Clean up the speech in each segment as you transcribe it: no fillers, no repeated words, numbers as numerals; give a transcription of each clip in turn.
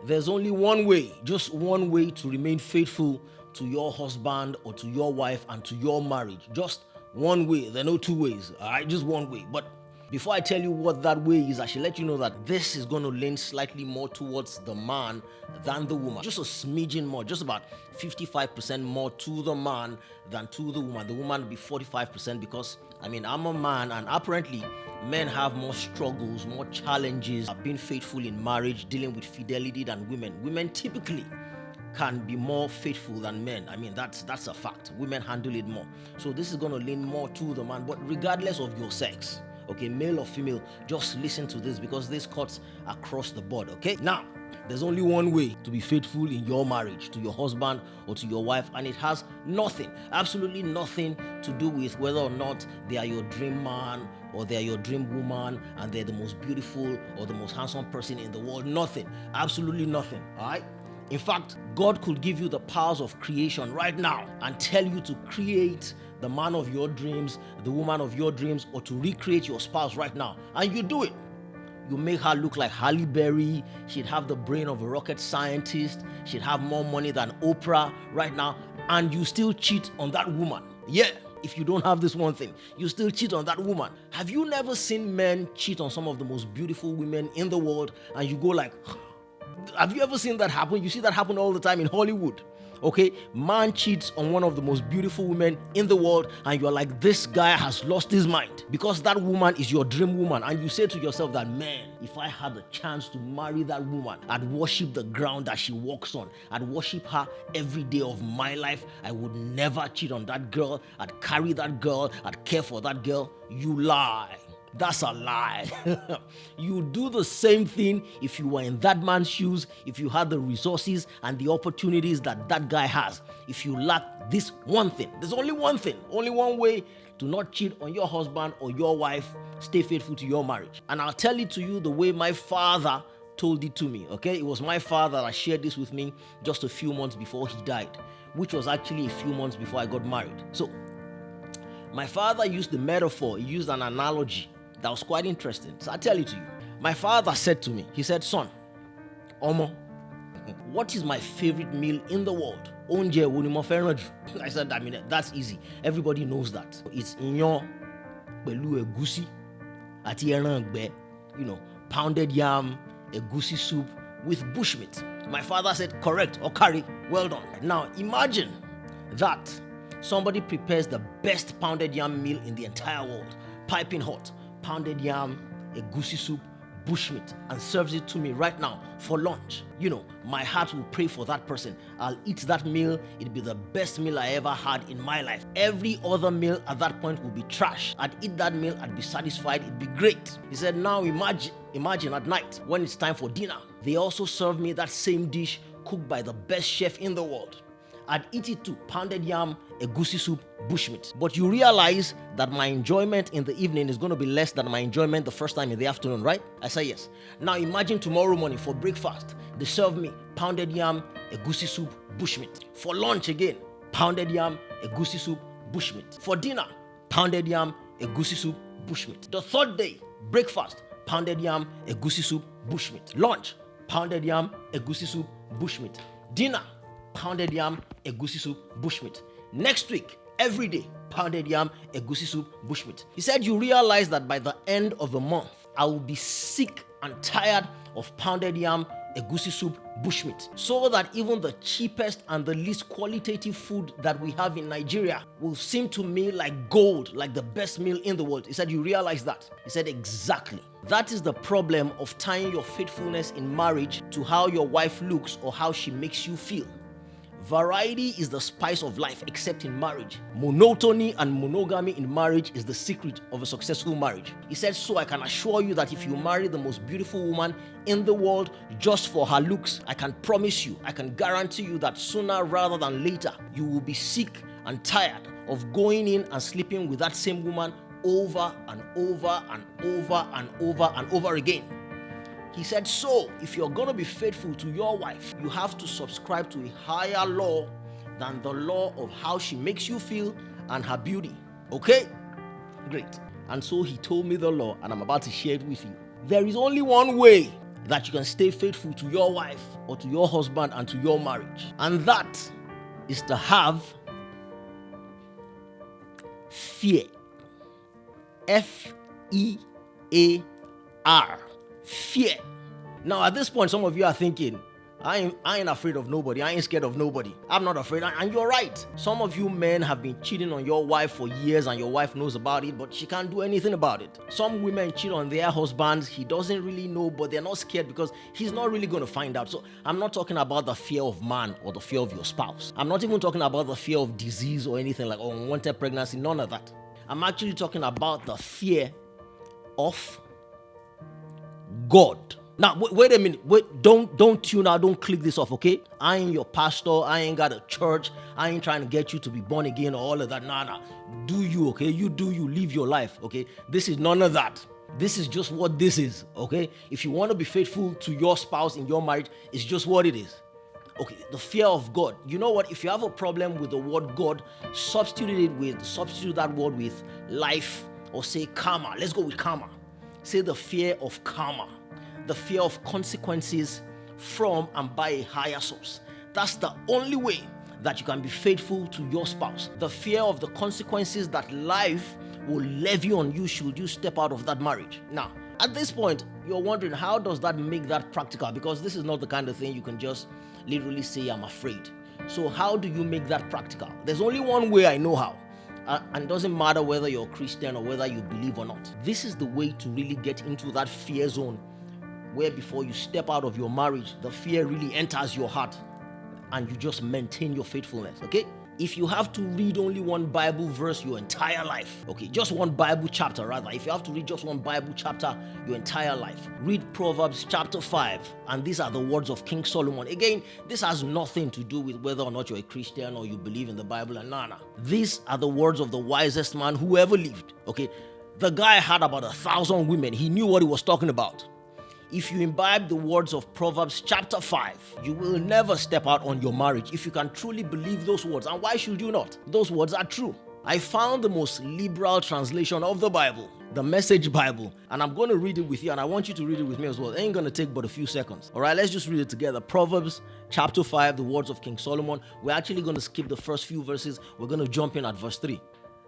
There's only one way, just one way to remain faithful to your husband or to your wife and to your marriage. Just one way. There are no two ways. All right, just one way. But before I tell you what that way is, I should let you know that this is going to lean slightly more towards the man than the woman. Just a smidgen more, just about 55% more to the man than to the woman. The woman will be 45% because, I'm a man, and apparently men have more struggles, more challenges, being faithful in marriage, dealing with fidelity than women. Women typically can be more faithful than men. That's a fact. Women handle it more. So this is going to lean more to the man, but regardless of your sex, okay, male or female, just listen to this because this cuts across the board, okay? Now, there's only one way to be faithful in your marriage, to your husband or to your wife, and it has nothing, absolutely nothing to do with whether or not they are your dream man or they are your dream woman and they're the most beautiful or the most handsome person in the world. Nothing, absolutely nothing, all right? In fact, God could give you the powers of creation right now and tell you to create the man of your dreams, the woman of your dreams, or to recreate your spouse right now. And you do it. You make her look like Halle Berry. She'd have the brain of a rocket scientist. She'd have more money than Oprah right now. And you still cheat on that woman. Yeah, if you don't have this one thing, you still cheat on that woman. Have you never seen men cheat on some of the most beautiful women in the world and you go like, have you ever seen that happen? You see that happen all the time in Hollywood. Okay, man cheats on one of the most beautiful women in the world and you're like, this guy has lost his mind because that woman is your dream woman. And you say to yourself that, man, if I had the chance to marry that woman, I'd worship the ground that she walks on. I'd worship her every day of my life. I would never cheat on that girl. I'd carry that girl. I'd care for that girl. You lie. That's a lie. You do the same thing if you were in that man's shoes, if you had the resources and the opportunities that that guy has. If you lack this one thing, there's only one thing, only one way to not cheat on your husband or your wife. Stay faithful to your marriage. And I'll tell it to you the way my father told it to me, okay? It was my father that shared this with me just a few months before he died, which was actually a few months before I got married. So my father used the metaphor, he used an analogy that was quite interesting. So I'll tell it to you. My father said to me, he said, son, Omo, what is my favorite meal in the world? Oúnjẹ wo ni mo fẹ́ràn jù? I said, that's easy. Everybody knows that. It's iyán pẹ̀lú ẹ̀gúsí àti ẹran ìgbẹ́, pounded yam, ẹ̀gúsí soup with bushmeat. My father said, correct, Okari, well done. Now imagine that somebody prepares the best pounded yam meal in the entire world, piping hot, pounded yam, egusi soup, bushmeat, and serves it to me right now for lunch. My heart will pray for that person. I'll eat that meal. It'll be the best meal I ever had in my life. Every other meal at that point will be trash. I'd eat that meal, I'd be satisfied, it'd be great. He said, now imagine at night when it's time for dinner, they also serve me that same dish cooked by the best chef in the world. I'd eat it too, pounded yam, egusi soup, bushmeat. But you realize that my enjoyment in the evening is going to be less than my enjoyment the first time in the afternoon, right? I say yes. Now imagine tomorrow morning for breakfast, they serve me pounded yam, egusi soup, bushmeat. For lunch again, pounded yam, egusi soup, bushmeat. For dinner, pounded yam, egusi soup, bushmeat. The third day, breakfast, pounded yam, egusi soup, bushmeat. Lunch, pounded yam, egusi soup, bushmeat. Dinner, pounded yam, egusi soup, bushmeat. Next week, every day, pounded yam, egusi soup, bushmeat. He said, you realize that by the end of the month, I will be sick and tired of pounded yam, egusi soup, bushmeat. So that even the cheapest and the least qualitative food that we have in Nigeria will seem to me like gold, like the best meal in the world. He said, you realize that? He said, exactly. That is the problem of tying your faithfulness in marriage to how your wife looks or how she makes you feel. Variety is the spice of life, except in marriage. Monotony and monogamy in marriage is the secret of a successful marriage. He said, so I can assure you that if you marry the most beautiful woman in the world just for her looks, I can promise you, I can guarantee you that sooner rather than later, you will be sick and tired of going in and sleeping with that same woman over and over and over and over and over again. He said, so if you're going to be faithful to your wife, you have to subscribe to a higher law than the law of how she makes you feel and her beauty. Okay? Great. And so he told me the law, and I'm about to share it with you. There is only one way that you can stay faithful to your wife or to your husband and to your marriage. And that is to have fear. F-E-A-R. Fear. Now, at this point, some of you are thinking, I ain't afraid of nobody. I ain't scared of nobody. I'm not afraid. And you're right. Some of you men have been cheating on your wife for years and your wife knows about it, but she can't do anything about it. Some women cheat on their husbands. He doesn't really know, but they're not scared because he's not really going to find out. So I'm not talking about the fear of man or the fear of your spouse. I'm not even talking about the fear of disease or anything like unwanted pregnancy. None of that. I'm actually talking about the fear of God. Now, wait a minute. Don't tune out. Don't click this off, okay? I ain't your pastor. I ain't got a church. I ain't trying to get you to be born again or all of that. Nah. Do you, okay? You do you. Live your life, okay? This is none of that. This is just what this is, okay? If you want to be faithful to your spouse in your marriage, it's just what it is. Okay, the fear of God. You know what? If you have a problem with the word God, substitute that word with life or say karma. Let's go with karma. Say the fear of karma. The fear of consequences from and by a higher source. That's the only way that you can be faithful to your spouse. The fear of the consequences that life will levy on you should you step out of that marriage. Now, at this point, you're wondering, how does that make that practical? Because this is not the kind of thing you can just literally say, I'm afraid. So how do you make that practical? There's only one way I know how. And it doesn't matter whether you're a Christian or whether you believe or not. This is the way to really get into that fear zone where before you step out of your marriage, the fear really enters your heart and you just maintain your faithfulness, okay? If you have to read only one Bible verse your entire life, okay, just one Bible chapter rather, if you have to read just one Bible chapter your entire life, read Proverbs chapter 5, and these are the words of King Solomon. Again, this has nothing to do with whether or not you're a Christian or you believe in the Bible, and nah. These are the words of the wisest man who ever lived, okay? The guy had about 1,000 women. He knew what he was talking about. If you imbibe the words of Proverbs chapter 5, you will never step out on your marriage if you can truly believe those words. And why should you not? Those words are true. I found the most liberal translation of the Bible, the Message Bible, and I'm going to read it with you, and I want you to read it with me as well. It ain't going to take but a few seconds. All right, let's just read it together. Proverbs chapter 5, the words of King Solomon. We're actually going to skip the first few verses. We're going to jump in at verse 3.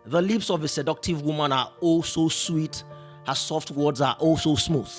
The lips of a seductive woman are oh so sweet. Her soft words are oh so smooth.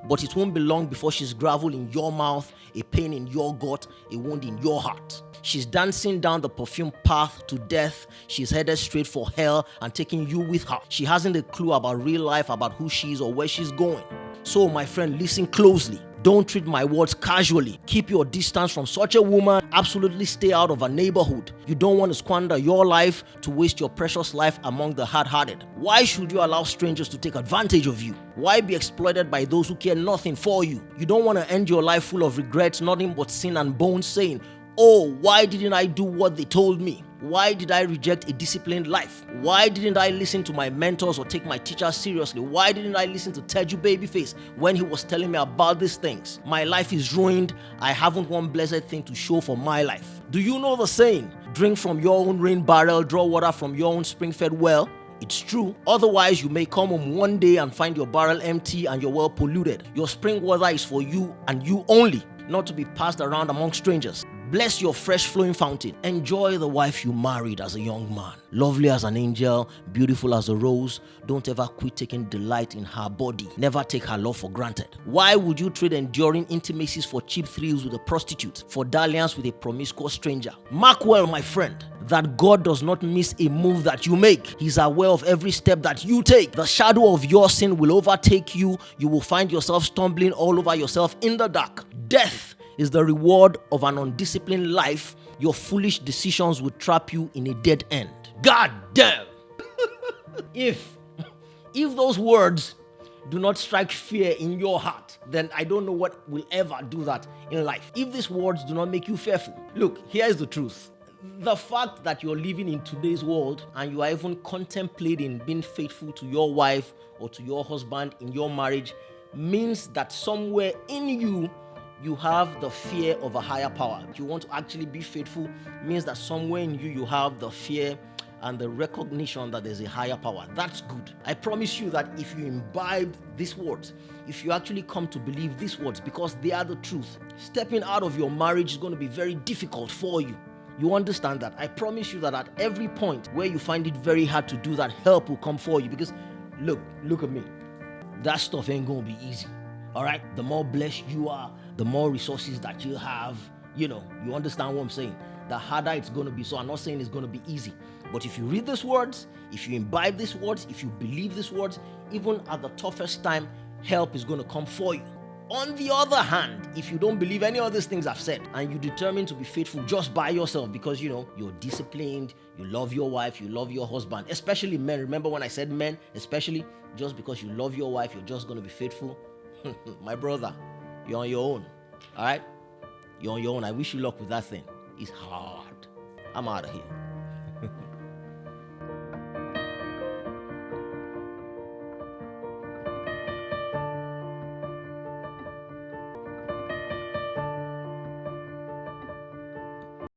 But it won't be long before she's gravel in your mouth, a pain in your gut, a wound in your heart. She's dancing down the perfume path to death. She's headed straight for hell and taking you with her. She hasn't a clue about real life, about who she is or where she's going. So, my friend, listen closely. Don't treat my words casually. Keep your distance from such a woman. Absolutely stay out of her neighborhood. You don't want to squander your life to waste your precious life among the hard-hearted. Why should you allow strangers to take advantage of you? Why be exploited by those who care nothing for you? You don't want to end your life full of regrets, nothing but sin and bones, saying, oh, why didn't I do what they told me? Why did I reject a disciplined life? Why didn't I listen to my mentors or take my teachers seriously? Why didn't I listen to Teju Babyface when he was telling me about these things? My life is ruined. I haven't one blessed thing to show for my life. Do you know the saying? Drink from your own rain barrel, draw water from your own spring-fed well. It's true. Otherwise, you may come home one day and find your barrel empty and your well polluted. Your spring water is for you and you only, not to be passed around among strangers. Bless your fresh flowing fountain. Enjoy the wife you married as a young man. Lovely as an angel, beautiful as a rose. Don't ever quit taking delight in her body. Never take her love for granted. Why would you trade enduring intimacies for cheap thrills with a prostitute, for dalliance with a promiscuous stranger? Mark well, my friend, that God does not miss a move that you make. He's aware of every step that you take. The shadow of your sin will overtake you. You will find yourself stumbling all over yourself in the dark. Death is the reward of an undisciplined life. Your foolish decisions will trap you in a dead end. God damn! If those words do not strike fear in your heart, then I don't know what will ever do that in life. If these words do not make you fearful. Look, here's the truth. The fact that you're living in today's world and you are even contemplating being faithful to your wife or to your husband in your marriage means that somewhere in you have the fear of a higher power. You want to actually be faithful means that somewhere in you have the fear and the recognition that there's a higher power. That's good. I promise you that if you imbibe these words, if you actually come to believe these words because they are the truth, stepping out of your marriage is going to be very difficult for you. You understand that? I promise you that at every point where you find it very hard to do that, help will come for you. Because look at me. That stuff ain't going to be easy. All right? The more blessed you are, the more resources that you have, you understand what I'm saying? The harder it's going to be. So I'm not saying it's going to be easy. But if you read these words, if you imbibe these words, if you believe these words, even at the toughest time, help is going to come for you. On the other hand, if you don't believe any of these things I've said and you determine to be faithful just by yourself because, you're disciplined, you love your wife, you love your husband, especially men. Remember when I said men, especially just because you love your wife, you're just going to be faithful. My brother, you're on your own. All right? You're on your own. I wish you luck with that thing. It's hard. I'm out of here.